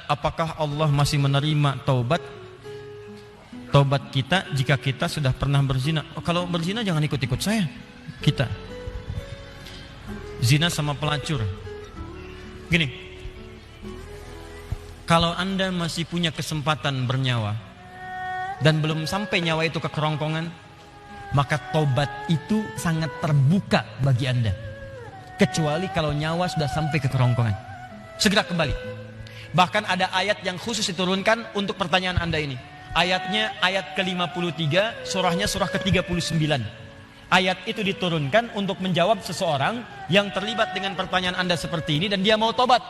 apakah Allah masih menerima taubat kita jika kita sudah pernah berzina? Oh, kalau berzina jangan ikut-ikut saya. Kita zina sama pelacur. Gini, kalau Anda masih punya kesempatan bernyawa dan belum sampai nyawa itu ke kerongkongan, maka taubat itu sangat terbuka bagi Anda. Kecuali kalau nyawa sudah sampai ke kerongkongan, segera kembali. Bahkan ada ayat yang khusus diturunkan untuk pertanyaan Anda ini. Ayatnya ayat ke-53, surahnya surah ke-39. Ayat itu diturunkan untuk menjawab seseorang yang terlibat dengan pertanyaan Anda seperti ini dan dia mau tobat.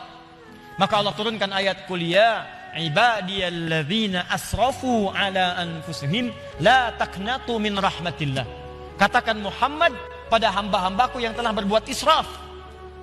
Maka Allah turunkan ayat kuliah, ibadiyalladzina asrafu ala anfusihim la taqnatu min rahmatillah. Katakan Muhammad pada hamba-hambaku yang telah berbuat israf.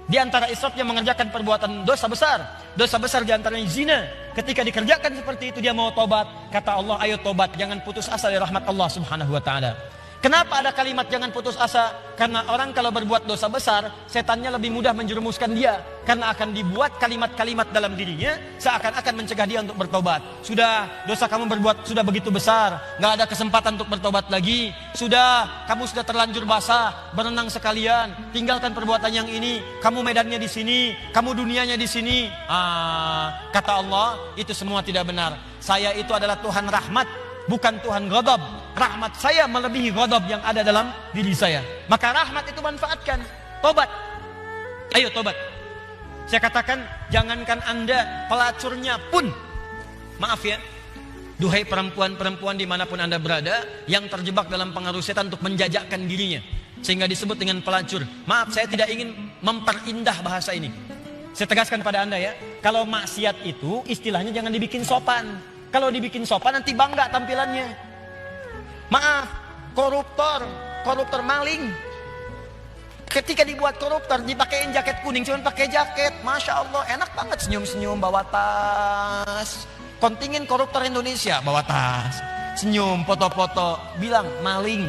Di antara israfnya mengerjakan perbuatan dosa besar. Dosa besar di antaranya zina. Ketika dikerjakan seperti itu dia mau tobat. Kata Allah, ayo tobat, jangan putus asa dari rahmat Allah Subhanahu wa taala. Kenapa ada kalimat jangan putus asa? Karena orang kalau berbuat dosa besar, setannya lebih mudah menjerumuskan dia. Karena akan dibuat kalimat-kalimat dalam dirinya seakan-akan mencegah dia untuk bertobat. Sudah, dosa kamu berbuat sudah begitu besar, gak ada kesempatan untuk bertobat lagi. Sudah, kamu sudah terlanjur basah, berenang sekalian, tinggalkan perbuatan yang ini. Kamu medannya di sini, kamu dunianya di sini. Kata Allah, itu semua tidak benar. Saya itu adalah Tuhan rahmat, bukan Tuhan ghadab. Rahmat saya melebihi ghadab yang ada dalam diri saya. Maka rahmat itu manfaatkan. Tobat. Ayo tobat. Saya katakan, jangankan Anda, pelacurnya pun. Maaf ya, duhai perempuan-perempuan dimanapun Anda berada, yang terjebak dalam pengaruh setan untuk menjajakkan dirinya, sehingga disebut dengan pelacur. Maaf, saya tidak ingin memperindah bahasa ini. Saya tegaskan pada Anda ya, kalau maksiat itu istilahnya jangan dibikin sopan. Kalau dibikin sopan nanti bangga tampilannya. Maaf, koruptor maling. Ketika dibuat koruptor, dipakein jaket kuning, cuma pakai jaket, masya Allah, enak banget senyum-senyum bawa tas. Kontingen koruptor Indonesia bawa tas, senyum, foto-foto, bilang maling.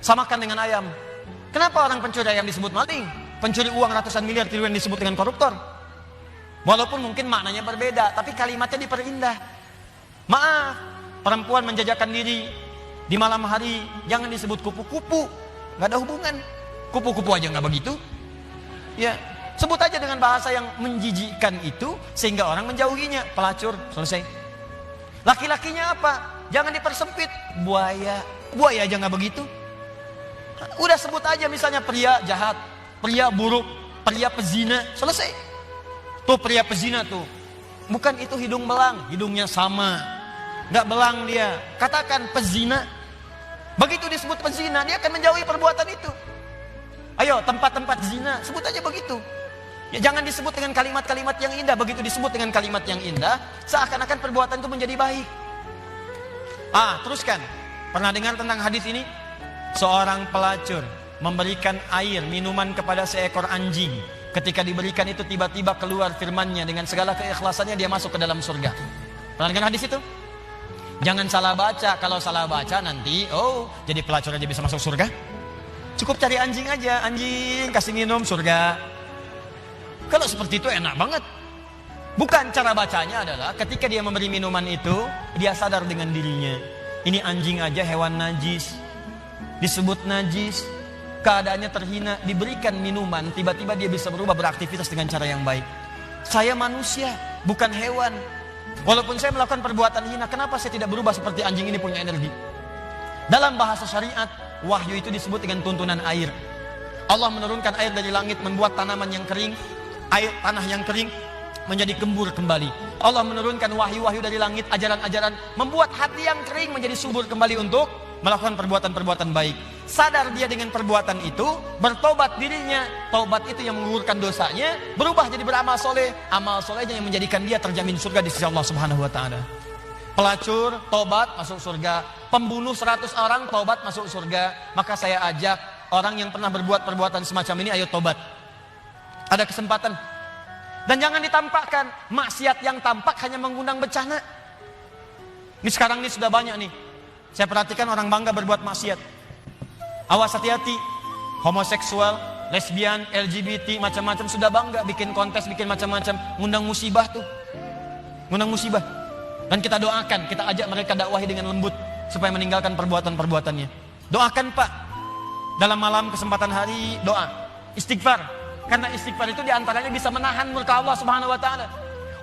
Samakan dengan ayam. Kenapa orang pencuri ayam disebut maling? Pencuri uang ratusan miliar triliun disebut dengan koruptor. Walaupun mungkin maknanya berbeda, tapi kalimatnya diperindah. Maaf, perempuan menjajakan diri di malam hari jangan disebut kupu-kupu, nggak ada hubungan. Kupu-kupu aja nggak begitu. Ya, sebut aja dengan bahasa yang menjijikkan itu sehingga orang menjauhinya. Pelacur, selesai. Laki-lakinya apa? Jangan dipersempit. Buaya aja nggak begitu. Udah sebut aja misalnya pria jahat, pria buruk, pria pezina, selesai. Tuh pria pezina tuh, bukan itu hidung belang, hidungnya sama, nggak belang dia. Katakan pezina. Begitu disebut pezina, dia akan menjauhi perbuatan itu. Ayo tempat-tempat zina, sebut aja begitu. Ya, jangan disebut dengan kalimat-kalimat yang indah. Begitu disebut dengan kalimat yang indah, seakan-akan perbuatan itu menjadi baik. Teruskan. Pernah dengar tentang hadis ini? Seorang pelacur memberikan air minuman kepada seekor anjing. Ketika diberikan itu tiba-tiba keluar firman-Nya, dengan segala keikhlasannya dia masuk ke dalam surga. Pernah dengar hadis itu? Jangan salah baca. Kalau salah baca nanti jadi pelacur aja bisa masuk surga. Cukup cari anjing aja, anjing kasih minum surga. Kalau seperti itu enak banget. Bukan, cara bacanya adalah ketika dia memberi minuman itu, dia sadar dengan dirinya. Ini anjing aja hewan najis, disebut najis, keadaannya terhina, diberikan minuman, tiba-tiba dia bisa berubah beraktivitas dengan cara yang baik. Saya manusia, bukan hewan. Walaupun saya melakukan perbuatan hina, kenapa saya tidak berubah seperti anjing ini punya energi? Dalam bahasa syariat, wahyu itu disebut dengan tuntunan air. Allah menurunkan air dari langit, membuat tanaman yang kering, tanah yang kering menjadi gembur kembali. Allah menurunkan wahyu-wahyu dari langit, ajaran-ajaran, membuat hati yang kering menjadi subur kembali untuk melakukan perbuatan-perbuatan baik. Sadar dia dengan perbuatan itu, bertobat dirinya. Taubat itu yang menggugurkan dosanya, berubah jadi beramal soleh. Amal solehnya yang menjadikan dia terjamin surga di sisi Allah Subhanahu wa taala. Pelacur, tobat, masuk surga. Pembunuh 100 orang, tobat, masuk surga. Maka saya ajak orang yang pernah berbuat perbuatan semacam ini, ayo tobat. Ada kesempatan. Dan jangan ditampakkan. Maksiat yang tampak hanya mengundang bencana. Ini sekarang ini sudah banyak nih. Saya perhatikan orang bangga berbuat maksiat. Awas, hati-hati. Homoseksual, lesbian, LGBT, macam-macam sudah bangga. Bikin kontes, bikin macam-macam. Ngundang musibah tuh. ngundang musibah. Dan kita doakan, kita ajak mereka dakwahi dengan lembut supaya meninggalkan perbuatan-perbuatannya. Doakan Pak, dalam malam kesempatan hari doa, istighfar. Karena istighfar itu diantaranya bisa menahan murka Allah Subhanahu Wa Taala.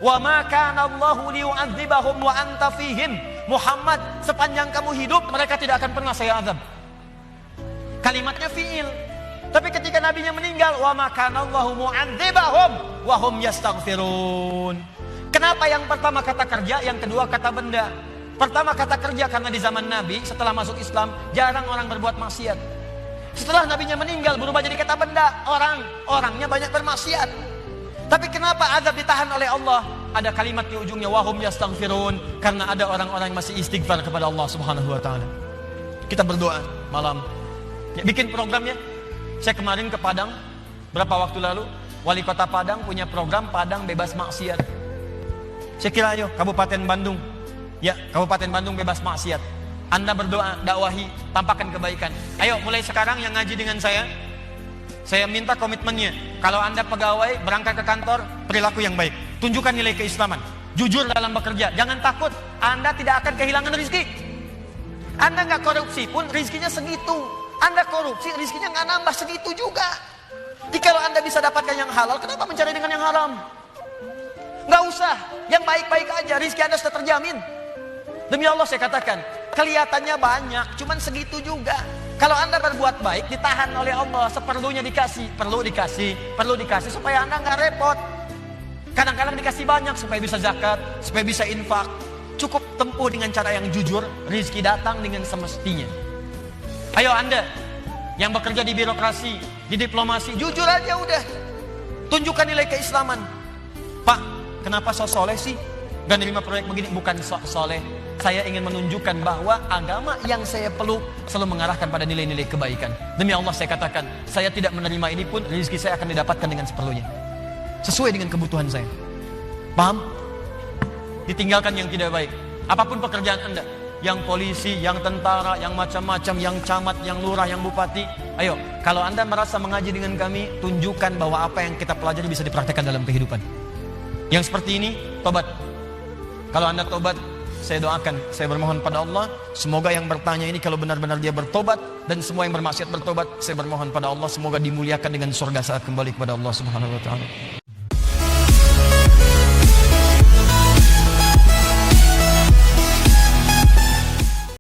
Wa ma kana Allahu liyu'adzibahum wa anta fihim. Muhammad, sepanjang kamu hidup mereka tidak akan pernah saya azab. Kalimatnya fiil. Tapi ketika nabinya meninggal, wa ma kana Allahu mu'adzibahum wa hum yastaghfirun. Kenapa yang pertama kata kerja, yang kedua kata benda? Pertama kata kerja karena di zaman Nabi setelah masuk Islam jarang orang berbuat maksiat. Setelah nabinya meninggal berubah jadi kata benda, orangnya banyak bermaksiat. Tapi kenapa azab ditahan oleh Allah? Ada kalimat di ujungnya wahum yastaghfirun, karena ada orang-orang yang masih istighfar kepada Allah Subhanahu Wa Taala. Kita berdoa malam. Ya, bikin programnya. Saya kemarin ke Padang berapa waktu lalu, wali kota Padang punya program Padang bebas maksiat. Saya kira ayo Kabupaten Bandung, ya Kabupaten Bandung bebas maksiat. Anda berdoa, dakwahi, tampakkan kebaikan. Ayo mulai sekarang yang ngaji dengan saya minta komitmennya. Kalau Anda pegawai berangkat ke kantor, perilaku yang baik, tunjukkan nilai keislaman, jujur dalam bekerja, jangan takut. Anda tidak akan kehilangan rezeki. Anda nggak korupsi pun rezekinya segitu. Anda korupsi rezekinya nggak nambah segitu juga. Jadi kalau Anda bisa dapatkan yang halal, kenapa mencari dengan yang haram? Nggak usah, yang baik-baik aja, rezeki Anda sudah terjamin. Demi Allah saya katakan, kelihatannya banyak, cuman segitu juga. Kalau Anda berbuat baik, ditahan oleh Allah, seperlunya dikasih, perlu dikasih supaya Anda nggak repot. Kadang-kadang dikasih banyak supaya bisa zakat, supaya bisa infak. Cukup tempuh dengan cara yang jujur, rezeki datang dengan semestinya. Ayo Anda yang bekerja di birokrasi, di diplomasi, jujur aja udah. Tunjukkan nilai keislaman. Pak, kenapa sok soleh sih? Gak nerima proyek begini? Bukan sok soleh. Saya ingin menunjukkan bahwa agama yang saya peluk selalu mengarahkan pada nilai-nilai kebaikan. Demi Allah saya katakan, saya tidak menerima ini pun rezeki saya akan didapatkan dengan seperlunya. Sesuai dengan kebutuhan saya. Paham? Ditinggalkan yang tidak baik. Apapun pekerjaan Anda, yang polisi, yang tentara, yang macam-macam, yang camat, yang lurah, yang bupati. Ayo, kalau Anda merasa mengaji dengan kami, tunjukkan bahwa apa yang kita pelajari bisa dipraktekkan dalam kehidupan. Yang seperti ini, tobat. Kalau Anda tobat, saya doakan, saya bermohon pada Allah, semoga yang bertanya ini kalau benar-benar dia bertobat, dan semua yang bermaksiat bertobat, saya bermohon pada Allah, semoga dimuliakan dengan surga saat kembali kepada Allah Subhanahu Wa Taala.